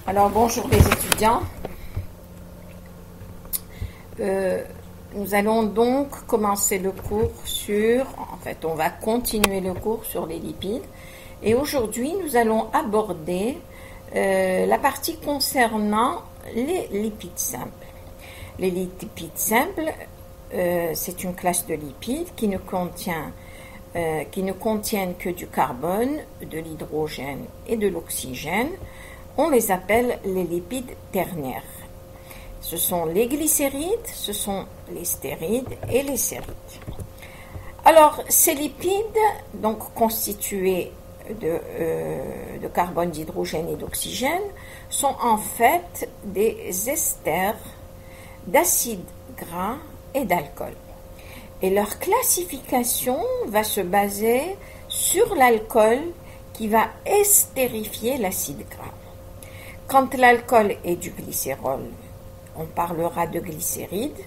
Alors bonjour les étudiants. Nous allons donc commencer le cours on va continuer le cours sur les lipides. Et aujourd'hui, nous allons aborder la partie concernant les lipides simples. Les lipides simples, c'est une classe de lipides qui ne contiennent que du carbone, de l'hydrogène et de l'oxygène. On les appelle les lipides ternaires. Ce sont les glycérides, ce sont les stérides et les sérides. Alors, ces lipides, donc constitués de carbone, d'hydrogène et d'oxygène, sont en fait des esters d'acides gras et d'alcool. Et leur classification va se baser sur l'alcool qui va estérifier l'acide gras. Quand l'alcool est du glycérol, on parlera de glycéride.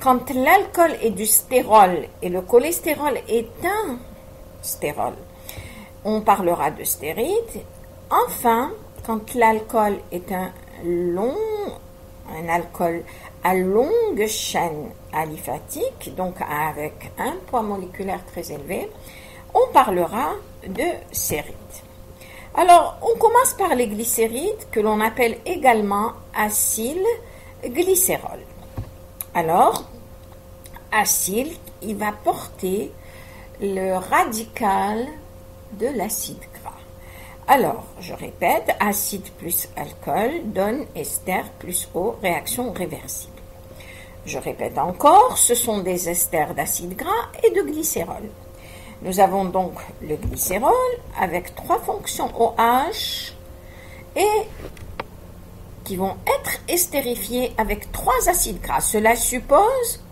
Quand l'alcool est du stérol et le cholestérol est un stérol, on parlera de stéride. Enfin, quand l'alcool est un alcool à longue chaîne aliphatique, donc avec un poids moléculaire très élevé, on parlera de séride. Alors, on commence par les glycérides que l'on appelle également acylglycérol. Alors, acyl, il va porter le radical de l'acide gras. Alors, je répète, acide plus alcool donne ester plus eau, réaction réversible. Je répète encore, ce sont des esters d'acide gras et de glycérol. Nous avons donc le glycérol avec 3 fonctions OH et qui vont être estérifiées avec 3 acides gras. Cela suppose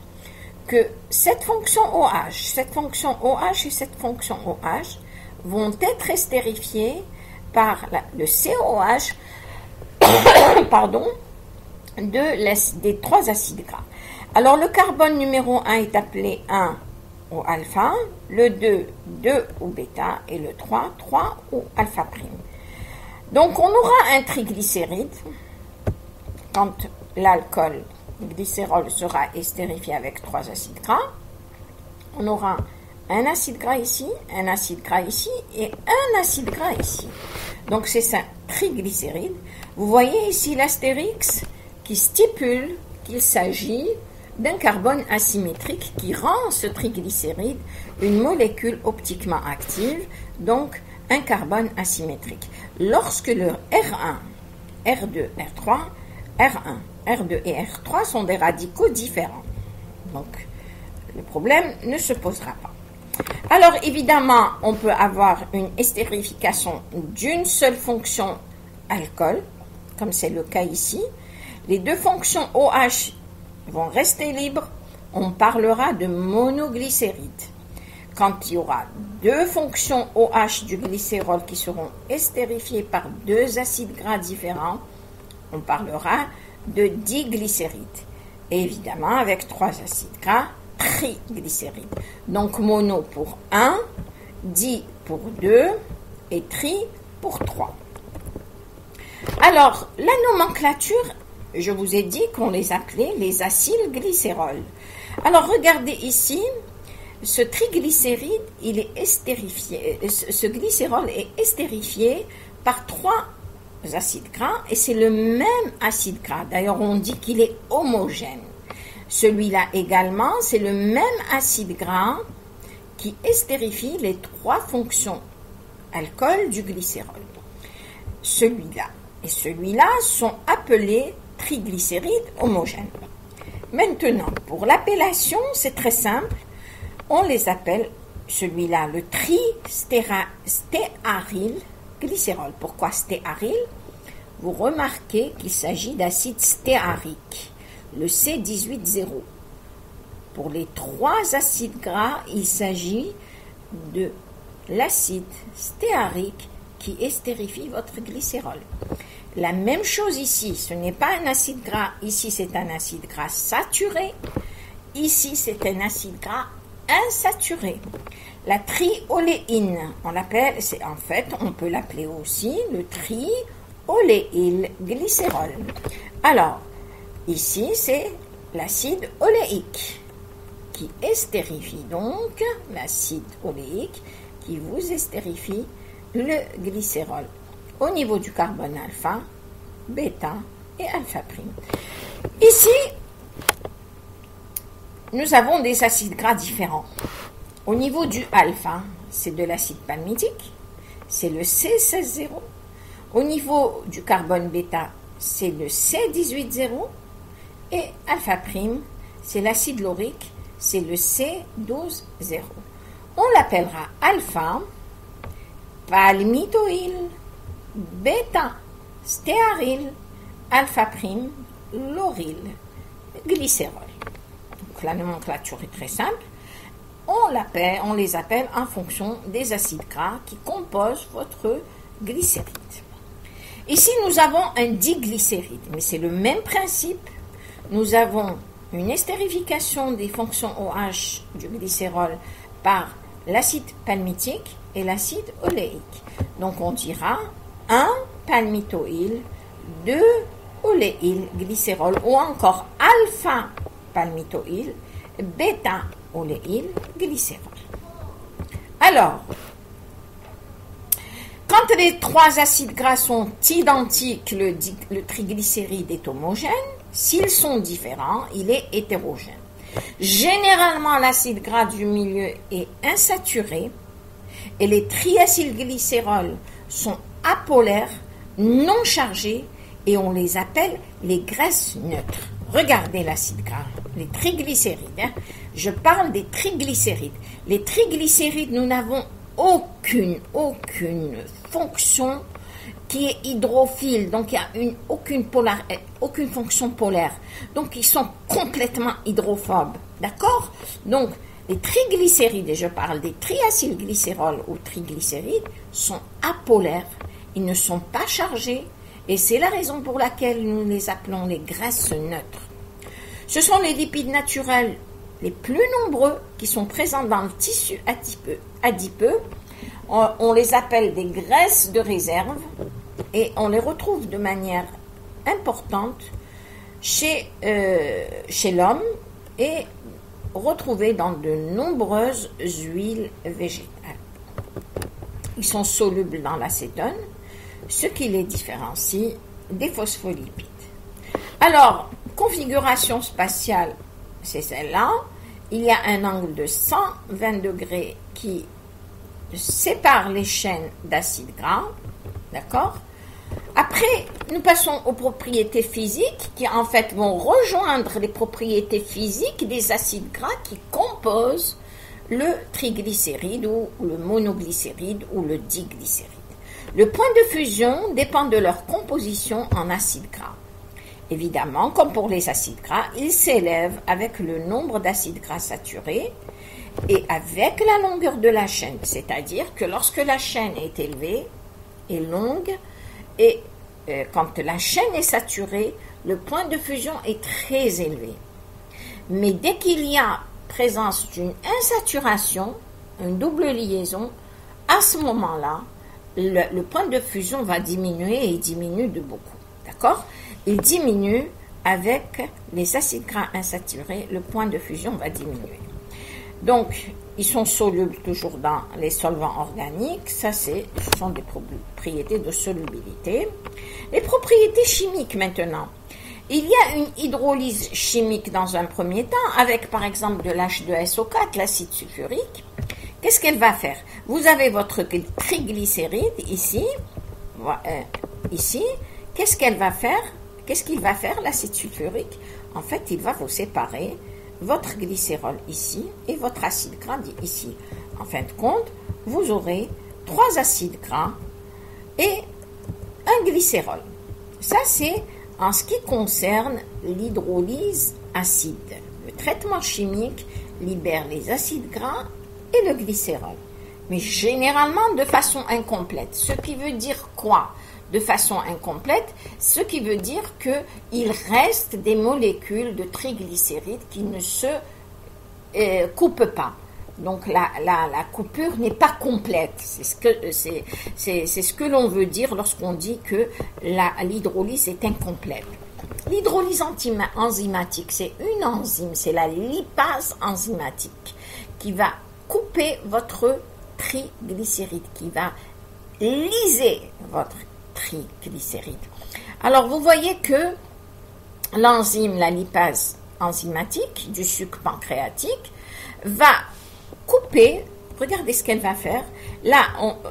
que cette fonction OH et cette fonction OH vont être estérifiées par le COH des 3 acides gras. Alors le carbone numéro 1 est appelé 1 au alpha, le 2 au bêta et le 3 au alpha prime. Donc on aura un triglycéride quand l'alcool, le glycérol sera estérifié avec 3 acides gras. On aura un acide gras ici, un acide gras ici et un acide gras ici. Donc c'est un triglycéride. Vous voyez ici l'astérix qui stipule qu'il s'agit d'un carbone asymétrique qui rend ce triglycéride une molécule optiquement active, donc un carbone asymétrique. Lorsque le R1, R2, R3, R1, R2 et R3 sont des radicaux différents. Donc, le problème ne se posera pas. Alors, évidemment, on peut avoir une estérification d'une seule fonction alcool, comme c'est le cas ici. Les 2 fonctions OH vont rester libres, on parlera de monoglycéride. Quand il y aura 2 fonctions OH du glycérol qui seront estérifiées par 2 acides gras différents, on parlera de diglycéride. Et évidemment, avec 3 acides gras, triglycéride. Donc mono pour 1, di pour 2 et tri pour 3. Alors, la nomenclature, je vous ai dit qu'on les appelait les acylglycérols. Alors, regardez ici, ce triglycéride, il est estérifié, ce glycérol est estérifié par 3 acides gras et c'est le même acide gras. D'ailleurs, on dit qu'il est homogène. Celui-là également, c'est le même acide gras qui estérifie les 3 fonctions alcool du glycérol. Celui-là et celui-là sont appelés triglycérides homogènes. Maintenant, pour l'appellation, c'est très simple. On les appelle, celui-là, le tristéarylglycérol. Pourquoi stéaryl? Vous remarquez qu'il s'agit d'acide stéarique, le C18,0. Pour les 3 acides gras, il s'agit de l'acide stéarique qui estérifie votre glycérol. La même chose ici, ce n'est pas un acide gras, ici c'est un acide gras saturé, ici c'est un acide gras insaturé. La trioléine, on l'appelle, on peut l'appeler aussi le oléylglycérol. Alors, ici, c'est l'acide oléique qui estérifie donc, l'acide oléique qui vous estérifie le glycérol au niveau du carbone alpha, bêta et alpha prime. Ici, nous avons des acides gras différents. Au niveau du alpha, c'est de l'acide palmitique, c'est le C16,0. Au niveau du carbone bêta, c'est le C18,0. Et alpha prime, c'est l'acide laurique, c'est le C12,0. On l'appellera alpha, palmitoïl, bêta, stéaryl, alpha prime, lauryl, glycérol. Donc la nomenclature est très simple. On les appelle en fonction des acides gras qui composent votre glycéride. Ici, nous avons un diglycéride, mais c'est le même principe. Nous avons une estérification des fonctions OH du glycérol par l'acide palmitique et l'acide oléique. Donc, on dira 1 palmitoïl, 2 oléylglycérol ou encore alpha palmitoïl, bêta oléylglycérol. Alors, quand les trois acides gras sont identiques, le triglycéride est homogène. S'ils sont différents, il est hétérogène. Généralement, l'acide gras du milieu est insaturé et les triacylglycérols sont apolaires, non chargés et on les appelle les graisses neutres. Regardez l'acide gras, les triglycérides. Je parle des triglycérides. Les triglycérides, nous n'avons aucune fonction qui est hydrophile, donc il n'y a aucune fonction polaire. Donc ils sont complètement hydrophobes. D'accord? Donc les triglycérides, et je parle des triacylglycérols ou triglycérides, sont apolaires. Ils ne sont pas chargés et c'est la raison pour laquelle nous les appelons les graisses neutres. Ce sont les lipides naturels les plus nombreux qui sont présents dans le tissu adipeux. On les appelle des graisses de réserve et on les retrouve de manière importante chez l'homme et retrouvés dans de nombreuses huiles végétales. Ils sont solubles dans l'acétone, ce qui les différencie des phospholipides. Alors, configuration spatiale, c'est celle-là. Il y a un angle de 120 degrés qui sépare les chaînes d'acides gras. D'accord? Après, nous passons aux propriétés physiques qui, en fait, vont rejoindre les propriétés physiques des acides gras qui composent le triglycéride ou le monoglycéride ou le diglycéride. Le point de fusion dépend de leur composition en acides gras. Évidemment, comme pour les acides gras, ils s'élèvent avec le nombre d'acides gras saturés et avec la longueur de la chaîne. C'est-à-dire que lorsque la chaîne est élevée et longue, et quand la chaîne est saturée, le point de fusion est très élevé. Mais dès qu'il y a présence d'une insaturation, une double liaison, à ce moment-là, le point de fusion va diminuer et il diminue de beaucoup. D'accord? Il diminue avec les acides gras insaturés, le point de fusion va diminuer. Donc, ils sont solubles toujours dans les solvants organiques, ce sont des propriétés de solubilité. Les propriétés chimiques maintenant. Il y a une hydrolyse chimique dans un premier temps, avec par exemple de l'H2SO4, l'acide sulfurique. Qu'est-ce qu'elle va faire? Vous avez votre triglycéride ici. Qu'est-ce qu'elle va faire? Qu'est-ce qu'il va faire, l'acide sulfurique? En fait, il va vous séparer votre glycérol ici et votre acide gras ici. En fin de compte, vous aurez 3 acides gras et un glycérol. Ça, c'est en ce qui concerne l'hydrolyse acide. Le traitement chimique libère les acides gras et le glycérol. Mais généralement de façon incomplète. Ce qui veut dire quoi? De façon incomplète, ce qui veut dire qu'il reste des molécules de triglycérides qui ne se coupent pas. Donc la coupure n'est pas complète. C'est ce que l'on veut dire lorsqu'on dit que l'hydrolyse est incomplète. L'hydrolyse enzymatique, c'est une enzyme, c'est la lipase enzymatique qui va couper votre triglycéride, qui va lyser votre triglycéride. Alors vous voyez que l'enzyme, la lipase enzymatique du sucre pancréatique va couper, regardez ce qu'elle va faire. Là,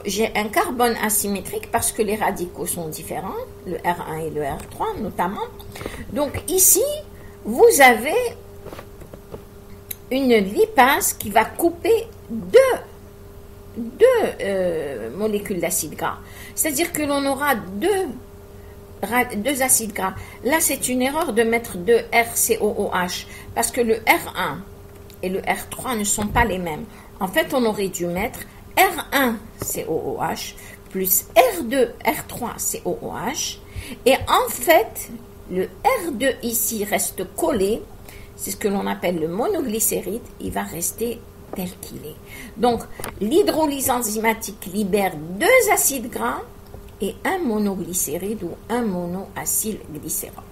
j'ai un carbone asymétrique parce que les radicaux sont différents, le R1 et le R3 notamment. Donc ici, vous avez une lipase qui va couper deux molécules d'acide gras. C'est-à-dire que l'on aura deux acides gras. Là, c'est une erreur de mettre 2 RCOOH parce que le R1 et le R3 ne sont pas les mêmes. En fait, on aurait dû mettre R1COOH plus R2, R3COOH. Et en fait, le R2 ici reste collé. C'est ce que l'on appelle le monoglycéride. Il va rester tel qu'il est. Donc, l'hydrolyse enzymatique libère 2 acides gras et un monoglycéride ou un monoacylglycérol.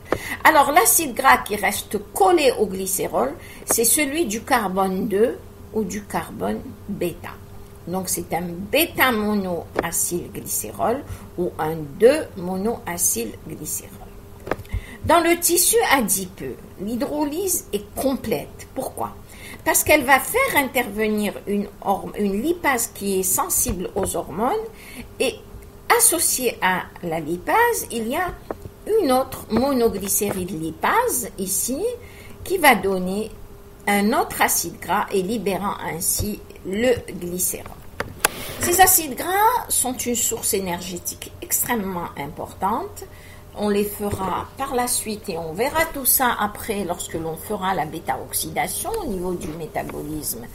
Alors, l'acide gras qui reste collé au glycérol, c'est celui du carbone 2 ou du carbone bêta. Donc, c'est un bêta-monoacylglycérol ou un 2-monoacylglycérol. Dans le tissu adipeux, l'hydrolyse est complète. Pourquoi? Parce qu'elle va faire intervenir une lipase qui est sensible aux hormones et associée à la lipase, il y a une autre monoglycéride lipase ici qui va donner un autre acide gras et libérant ainsi le glycérol. Ces acides gras sont une source énergétique extrêmement importante. On les fera par la suite et on verra tout ça après lorsque l'on fera la bêta-oxydation au niveau du métabolisme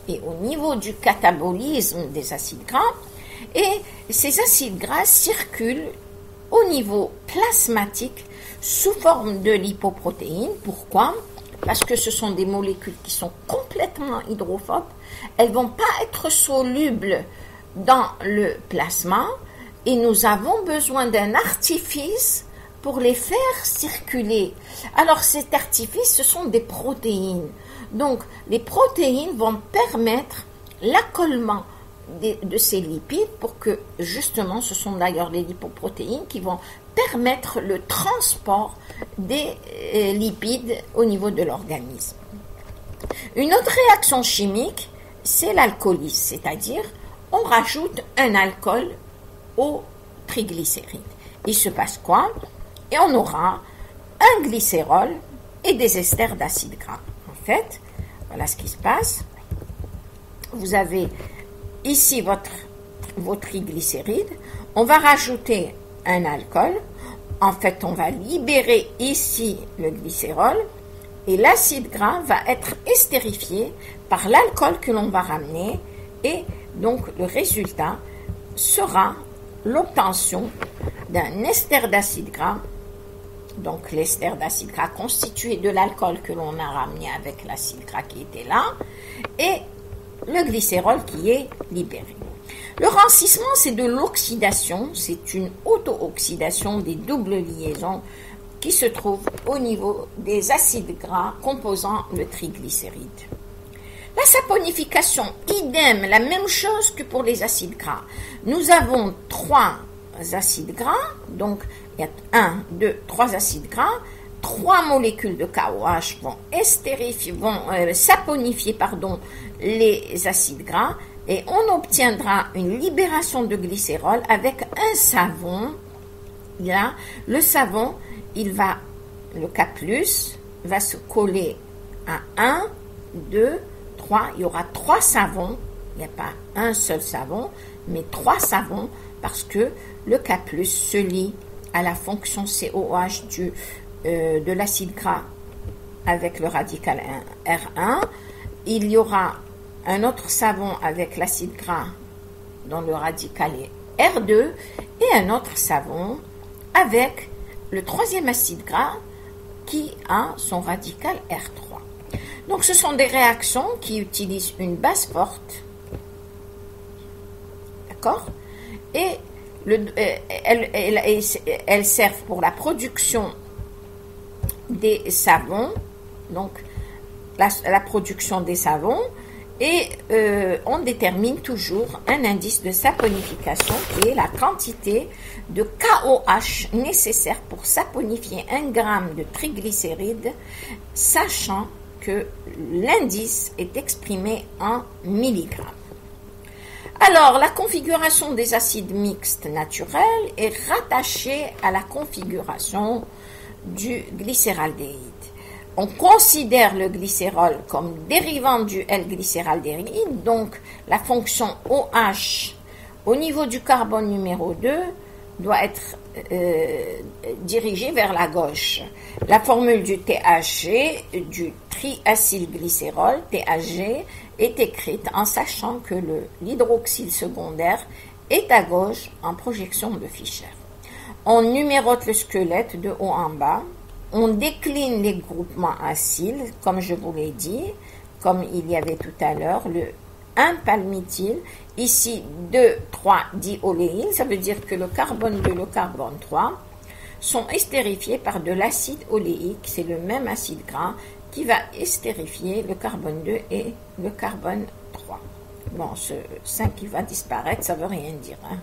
et au niveau du catabolisme des acides gras. Et ces acides gras circulent au niveau plasmatique sous forme de lipoprotéines. Pourquoi? Parce que ce sont des molécules qui sont complètement hydrophobes. Elles ne vont pas être solubles dans le plasma et nous avons besoin d'un artifice pour les faire circuler. Alors cet artifice, ce sont des protéines. Donc les protéines vont permettre l'accollement de ces lipides pour que justement, ce sont d'ailleurs les lipoprotéines qui vont permettre le transport des lipides au niveau de l'organisme. Une autre réaction chimique, c'est l'alcoolyse, c'est-à-dire on rajoute un alcool au triglycéride. Il se passe quoi? Et on aura un glycérol et des esters d'acide gras. En fait, voilà ce qui se passe. Vous avez ici vos triglycérides. On va rajouter un alcool. En fait, on va libérer ici le glycérol et l'acide gras va être estérifié par l'alcool que l'on va ramener et donc le résultat sera l'obtention d'un ester d'acide gras. Donc l'ester d'acide gras constitué de l'alcool que l'on a ramené avec l'acide gras qui était là et le glycérol qui est libéré. Le rancissement, c'est de l'oxydation, c'est une auto-oxydation des doubles liaisons qui se trouvent au niveau des acides gras composant le triglycéride. La saponification, idem, la même chose que pour les acides gras. Nous avons 3 acides gras, donc il y a 3 acides gras, 3 molécules de KOH vont saponifier les acides gras et on obtiendra une libération de glycérol avec un savon. Là, le savon, le K+, va se coller à 1, 2, 3. Il y aura 3 savons. Il n'y a pas un seul savon, mais 3 savons parce que le K+ se lie à la fonction COH de l'acide gras avec le radical R1. Il y aura un autre savon avec l'acide gras dont le radical est R2 et un autre savon avec le 3e acide gras qui a son radical R3. Donc, ce sont des réactions qui utilisent une base forte, d'accord, et elles servent pour la production des savons, donc la production des savons, et on détermine toujours un indice de saponification qui est la quantité de KOH nécessaire pour saponifier 1 gramme de triglycérides, sachant que l'indice est exprimé en milligrammes. Alors, la configuration des acides mixtes naturels est rattachée à la configuration du glycéraldéhyde. On considère le glycérol comme dérivant du L-glycéraldéhyde, donc la fonction OH au niveau du carbone numéro 2 doit être dirigée vers la gauche. La formule du THG, du triacylglycérol, THG, est écrite en sachant que l'hydroxyle secondaire est à gauche en projection de Fischer. On numérote le squelette de haut en bas. On décline les groupements acyles, comme je vous l'ai dit, comme il y avait tout à l'heure, le 1-palmityl, ici 2,3-dioléyl, ça veut dire que le carbone 2 et le carbone 3 sont estérifiés par de l'acide oléique, c'est le même acide gras qui va estérifier le carbone 2 et le carbone 3. Bon, ce 5 qui va disparaître, ça ne veut rien dire, hein.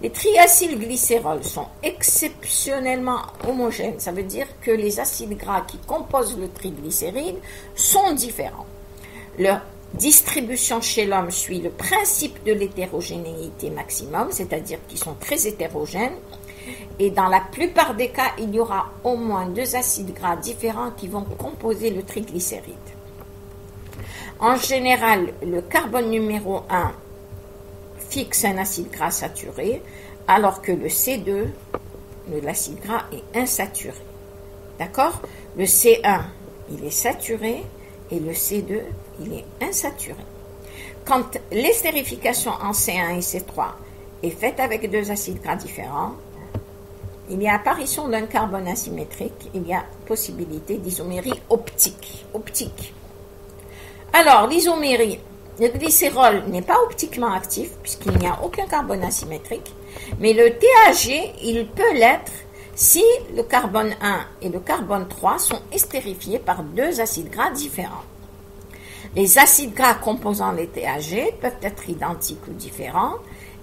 Les triacylglycérols sont exceptionnellement homogènes. Ça veut dire que les acides gras qui composent le triglycéride sont différents. Leur distribution chez l'homme suit le principe de l'hétérogénéité maximum, c'est-à-dire qu'ils sont très hétérogènes. Et dans la plupart des cas, il y aura au moins 2 acides gras différents qui vont composer le triglycéride. En général, le carbone numéro 1 fixe un acide gras saturé, alors que le C2, l'acide gras, est insaturé. D'accord? Le C1, il est saturé, et le C2, il est insaturé. Quand l'estérification en C1 et C3 est faite avec 2 acides gras différents, il y a apparition d'un carbone asymétrique, il y a possibilité d'isomérie optique. Alors, l'isomérie, le glycérol n'est pas optiquement actif puisqu'il n'y a aucun carbone asymétrique, mais le THG, il peut l'être si le carbone 1 et le carbone 3 sont estérifiés par 2 acides gras différents. Les acides gras composant les THG peuvent être identiques ou différents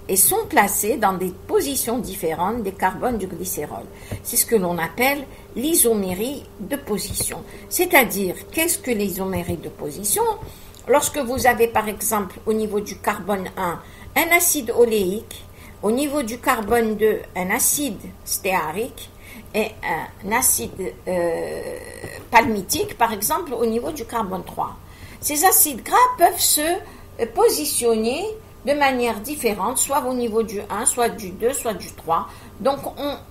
et sont placés dans des positions différentes des carbones du glycérol. C'est ce que l'on appelle l'isomérie de position. C'est-à-dire, qu'est-ce que l'isomérie de position ? Lorsque vous avez par exemple au niveau du carbone 1 un acide oléique, au niveau du carbone 2 un acide stéarique et un acide palmitique par exemple au niveau du carbone 3. Ces acides gras peuvent se positionner de manière différente, soit au niveau du 1, soit du 2, soit du 3. Donc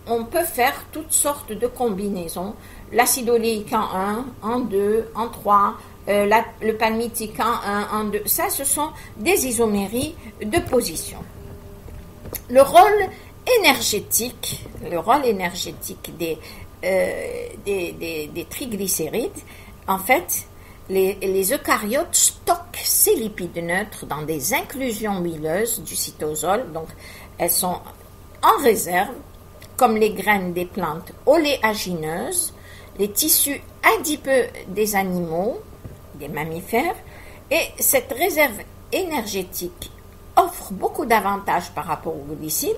on peut faire toutes sortes de combinaisons. L'acide oléique en 1, en 2, en 3, le palmitique en 1, en 2, ça ce sont des isoméries de position. Le rôle énergétique des triglycérides, en fait, les eucaryotes stockent ces lipides neutres dans des inclusions huileuses du cytosol, donc elles sont en réserve, comme les graines des plantes oléagineuses, les tissus adipeux des animaux, des mammifères, et cette réserve énergétique offre beaucoup d'avantages par rapport aux glucides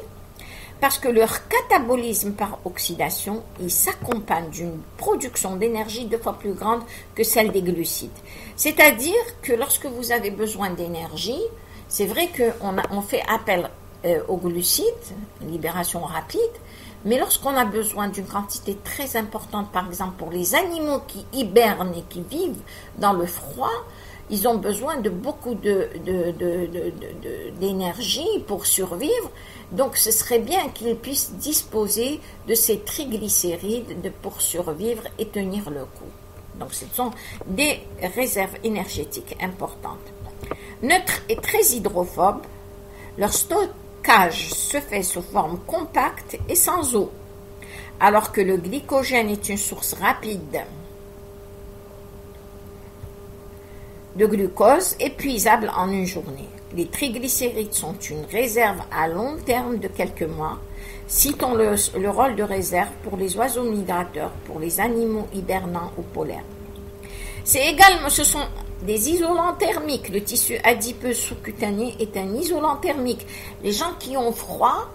parce que leur catabolisme par oxydation, il s'accompagne d'une production d'énergie 2 fois plus grande que celle des glucides. C'est-à-dire que lorsque vous avez besoin d'énergie, c'est vrai qu'on fait appel aux glucides, libération rapide, mais lorsqu'on a besoin d'une quantité très importante, par exemple pour les animaux qui hibernent et qui vivent dans le froid, ils ont besoin de beaucoup d'énergie pour survivre. Donc ce serait bien qu'ils puissent disposer de ces triglycérides pour survivre et tenir le coup. Donc ce sont des réserves énergétiques importantes. Neutres et très hydrophobes, leur stockage se fait sous forme compacte et sans eau, alors que le glycogène est une source rapide de glucose épuisable en une journée. Les triglycérides sont une réserve à long terme de quelques mois. Citons le rôle de réserve pour les oiseaux migrateurs, pour les animaux hibernants ou polaires. Ce sont des isolants thermiques. Le tissu adipeux sous-cutané est un isolant thermique. Les gens qui ont froid,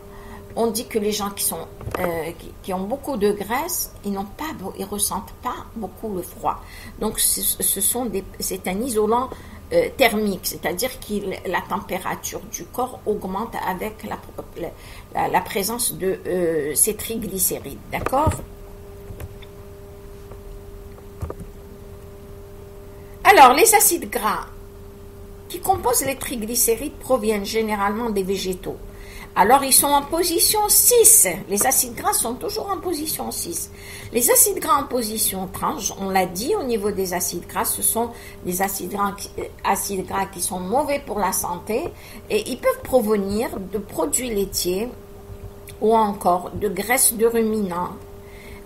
on dit que les gens qui ont beaucoup de graisse, ils ressentent pas beaucoup le froid. Donc c'est un isolant thermique, c'est-à-dire que la température du corps augmente avec la présence de ces triglycérides. D'accord? Alors, les acides gras qui composent les triglycérides proviennent généralement des végétaux. Alors, ils sont en position 6. Les acides gras sont toujours en position 6. Les acides gras en position 30, on l'a dit au niveau des acides gras, ce sont des acides gras qui sont mauvais pour la santé et ils peuvent provenir de produits laitiers ou encore de graisses de ruminants.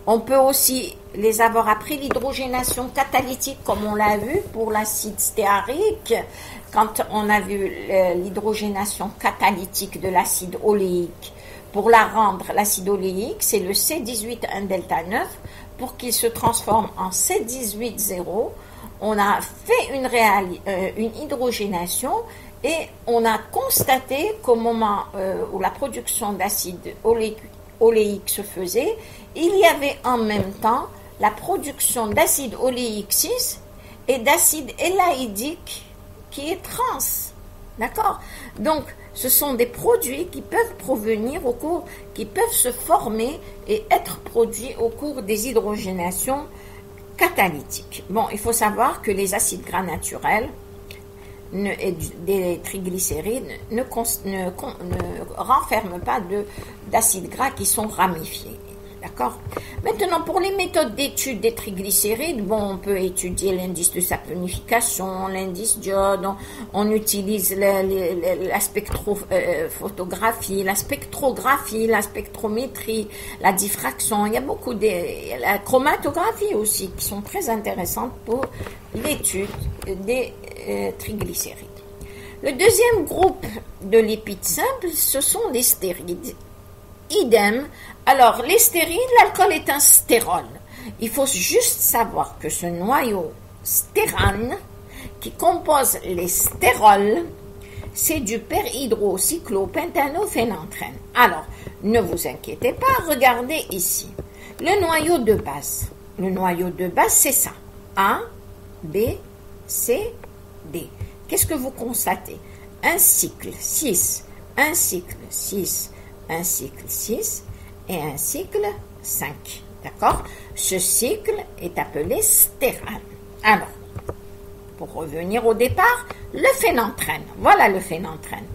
On peut aussi les avoir après l'hydrogénation catalytique, comme on l'a vu pour l'acide stéarique, quand on a vu l'hydrogénation catalytique de l'acide oléique. Pour la rendre, l'acide oléique, c'est le C18,1-delta-9. Pour qu'il se transforme en C18,0, on a fait une hydrogénation et on a constaté qu'au moment où la production d'acide oléique se faisait, il y avait en même temps la production d'acide oléique 6 et d'acide élaïdique qui est trans. D'accord? Donc, ce sont des produits qui peuvent qui peuvent se former et être produits au cours des hydrogénations catalytiques. Bon, il faut savoir que les acides gras naturels des triglycérides ne renferment pas d'acides gras qui sont ramifiés. D'accord? Maintenant, pour les méthodes d'étude des triglycérides, on peut étudier l'indice de saponification, l'indice d'iode, on utilise la spectrophotographie, la spectrographie, la spectrométrie, la diffraction. Il y a beaucoup la chromatographie aussi, qui sont très intéressantes pour l'étude des triglycérides. Le deuxième groupe de lipides simples, ce sont les stérides. Idem. Alors, les stérides, l'alcool est un stérol. Il faut juste savoir que ce noyau stérane qui compose les stérols, c'est du perhydrocyclopentanéophénanthène. Alors, ne vous inquiétez pas, regardez ici. Le noyau de base. Le noyau de base, c'est ça. A, B, C, D. Qu'est-ce que vous constatez? Un cycle 6, un cycle 6, un cycle 6 et un cycle 5. D'accord? Ce cycle est appelé stérane. Alors, pour revenir au départ, le phénanthène. Voilà le phénanthène.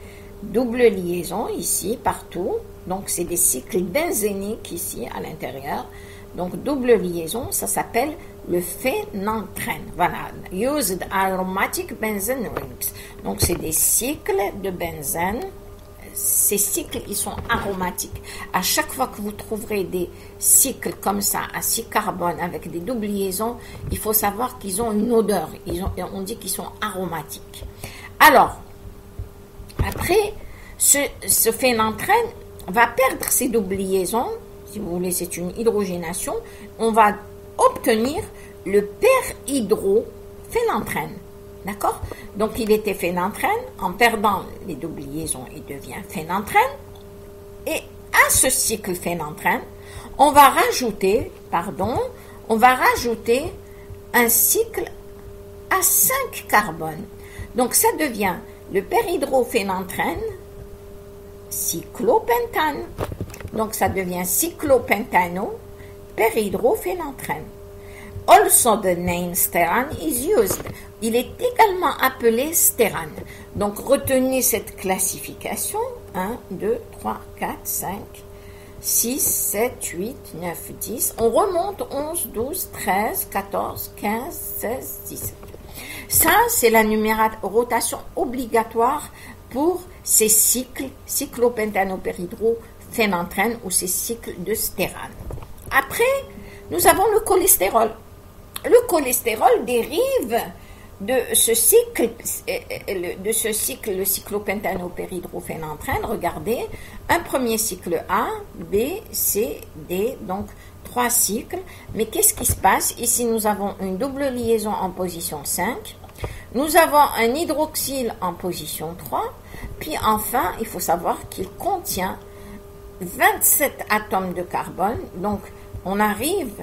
Double liaison ici, partout. Donc, c'est des cycles benzéniques ici, à l'intérieur. Donc, double liaison, ça s'appelle le phénanthène. Voilà. Used aromatic benzene rings. Donc, c'est des cycles de benzène. Ces cycles, ils sont aromatiques. À chaque fois que vous trouverez des cycles comme ça, à 6 carbones avec des doubles liaisons, il faut savoir qu'ils ont une odeur. On dit qu'ils sont aromatiques. Alors, après, ce phénanthène va perdre ses doubles liaisons. Si vous voulez, c'est une hydrogénation. On va obtenir le perhydrophénanthène. D'accord? Donc, il était phénanthène. En perdant les doubles liaisons, il devient phénanthène. Et à ce cycle phénanthène, on va rajouter un cycle à 5 carbones. Donc, ça devient le perhydrophénanthène cyclopentane. Donc, ça devient cyclopentano perhydrophénanthène. Also, the name stérane is used. Il est également appelé stérane. Donc, retenez cette classification. 1, 2, 3, 4, 5, 6, 7, 8, 9, 10. On remonte 11, 12, 13, 14, 15, 16, 17. Ça, c'est la numérotation obligatoire pour ces cycles cyclopentano-péridrophénanthène ou ces cycles de stérane. Après, nous avons le cholestérol. Le cholestérol dérive le cyclopentano-péridrophénantrène, regardez, un premier cycle A, B, C, D, donc 3 cycles. Mais qu'est-ce qui se passe? Ici, nous avons une double liaison en position 5. Nous avons un hydroxyle en position 3. Puis enfin, il faut savoir qu'il contient 27 atomes de carbone. Donc, on arrive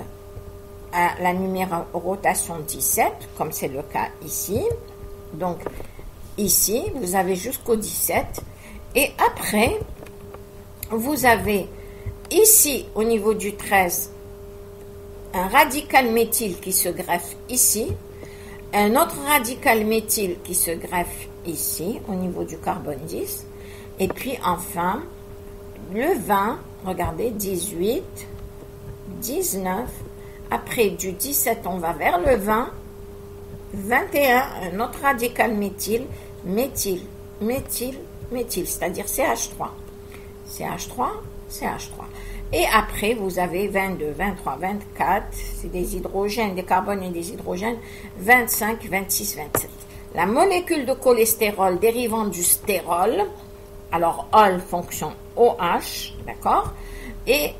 à la numérotation 17, comme c'est le cas ici. Donc, ici, vous avez jusqu'au 17. Et après, vous avez ici, au niveau du 13, un radical méthyle qui se greffe ici, un autre radical méthyle qui se greffe ici, au niveau du carbone 10, et puis enfin, le 20, regardez, 18, 19, après du 17, on va vers le 20, 21, un autre radical méthyle, méthyle, c'est-à-dire CH3. CH3, CH3. Et après, vous avez 22, 23, 24, c'est des hydrogènes, des carbones et des hydrogènes, 25, 26, 27. La molécule de cholestérol dérivant du stérol, alors OL fonction OH, d'accord, est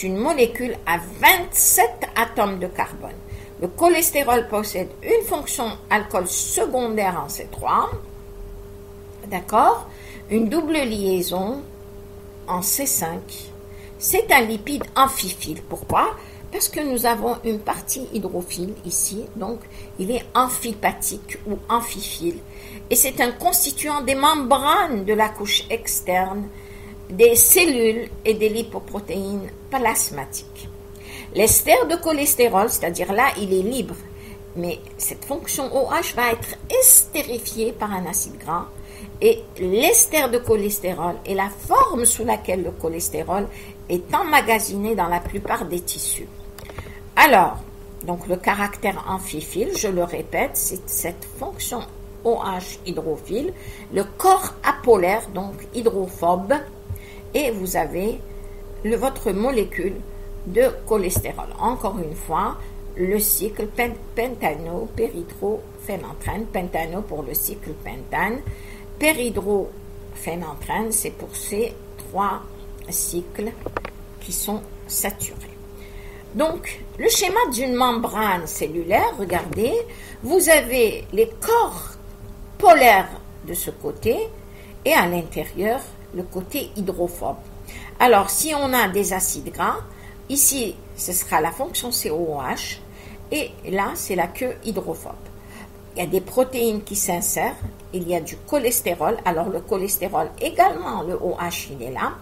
une molécule à 27 atomes de carbone. Le cholestérol possède une fonction alcool secondaire en C3, d'accord, une double liaison en C5. C'est un lipide amphiphile. Pourquoi? Parce que nous avons une partie hydrophile ici, donc il est amphipathique ou amphiphile. Et c'est un constituant des membranes de la couche externe, des cellules et des lipoprotéines plasmatiques. L'ester de cholestérol, c'est-à-dire là, il est libre, mais cette fonction OH va être estérifiée par un acide gras. Et l'ester de cholestérol est la forme sous laquelle le cholestérol est emmagasiné dans la plupart des tissus. Alors, donc le caractère amphiphile, je le répète, c'est cette fonction OH hydrophile, le corps apolaire, donc hydrophobe, et vous avez votre molécule de cholestérol. Encore une fois, le cycle pentano-péridrophénantrène, pentano pour le cycle pentane, péridrophénantrène, c'est pour ces 3 cycles qui sont saturés. Donc, le schéma d'une membrane cellulaire, regardez, vous avez les corps polaires de ce côté et à l'intérieur, le côté hydrophobe. Alors, si on a des acides gras, ici, ce sera la fonction COH et là, c'est la queue hydrophobe. Il y a des protéines qui s'insèrent, il y a du cholestérol. Alors, le cholestérol également, le OH, il est là.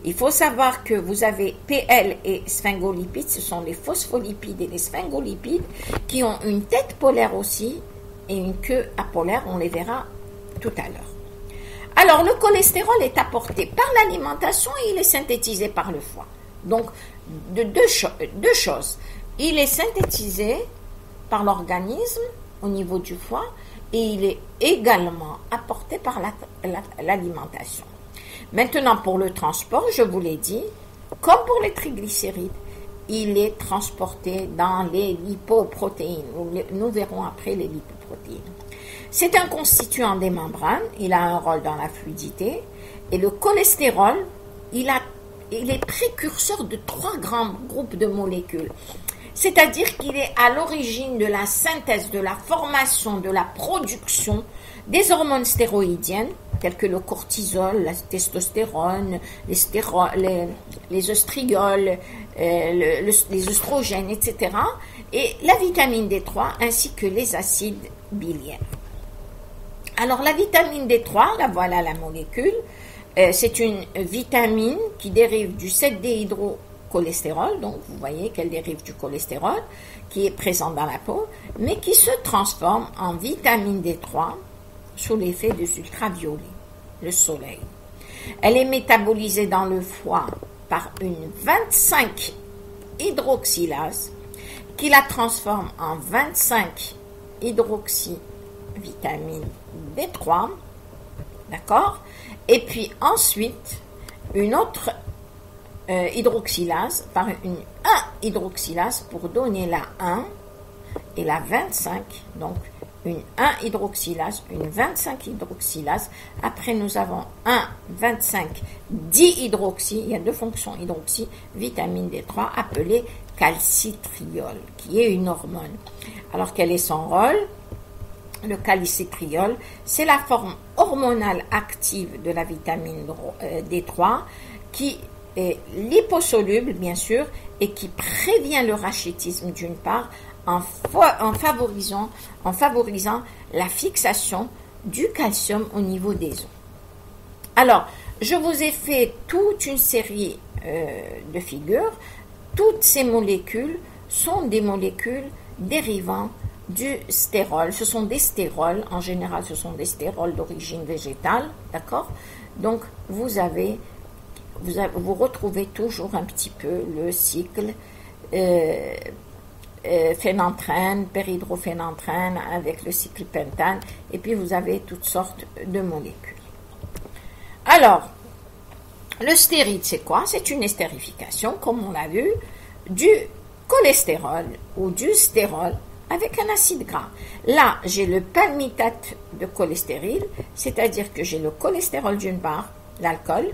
Il faut savoir que vous avez PL et sphingolipides, ce sont les phospholipides et les sphingolipides qui ont une tête polaire aussi et une queue apolaire, on les verra tout à l'heure. Alors, le cholestérol est apporté par l'alimentation et il est synthétisé par le foie. Donc, deux choses. Il est synthétisé par l'organisme au niveau du foie et il est également apporté par l'alimentation. Maintenant, pour le transport, je vous l'ai dit, comme pour les triglycérides, il est transporté dans les lipoprotéines. Nous verrons après les lipoprotéines. C'est un constituant des membranes, il a un rôle dans la fluidité, et le cholestérol, il est précurseur de 3 grands groupes de molécules. C'est-à-dire qu'il est à l'origine de la synthèse, de la formation, de la production des hormones stéroïdiennes, telles que le cortisol, la testostérone, les oestriols, les oestrogènes, etc. Et la vitamine D3 ainsi que les acides biliaires. Alors la vitamine D3, là voilà la molécule, c'est une vitamine qui dérive du 7-déhydrocholestérol, donc vous voyez qu'elle dérive du cholestérol qui est présent dans la peau, mais qui se transforme en vitamine D3 sous l'effet des ultraviolets, le soleil. Elle est métabolisée dans le foie par une 25 hydroxylase qui la transforme en 25 hydroxyvitamine D3, d'accord? Et puis ensuite, une autre hydroxylase par une 1 hydroxylase pour donner la 1 et la 25, donc une 1-hydroxylase, une 25-hydroxylase. Après, nous avons un 25-dihydroxy, il y a deux fonctions hydroxy, vitamine D3, appelée calcitriol, qui est une hormone. Alors, quel est son rôle? Le calcitriol, c'est la forme hormonale active de la vitamine D3 qui est liposoluble, bien sûr, et qui prévient le rachitisme d'une part en favorisant la fixation du calcium au niveau des os. Alors, je vous ai fait toute une série de figures. Toutes ces molécules sont des molécules dérivant du stérol. Ce sont des stérols, en général ce sont des stérols d'origine végétale, d'accord? Donc vous retrouvez toujours un petit peu le cycle phénanthène, péridrophénanthène avec le cycle pentane, et puis vous avez toutes sortes de molécules. Alors, le stéride, c'est quoi? C'est une estérification, comme on l'a vu, du cholestérol ou du stérol avec un acide gras. Là, j'ai le palmitate de cholestéryl, c'est-à-dire que j'ai le cholestérol d'une part, l'alcool,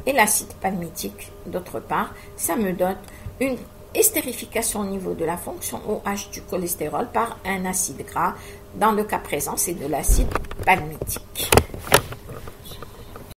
et l'acide palmitique d'autre part. Ça me donne une estérification au niveau de la fonction OH du cholestérol par un acide gras. Dans le cas présent, c'est de l'acide palmitique.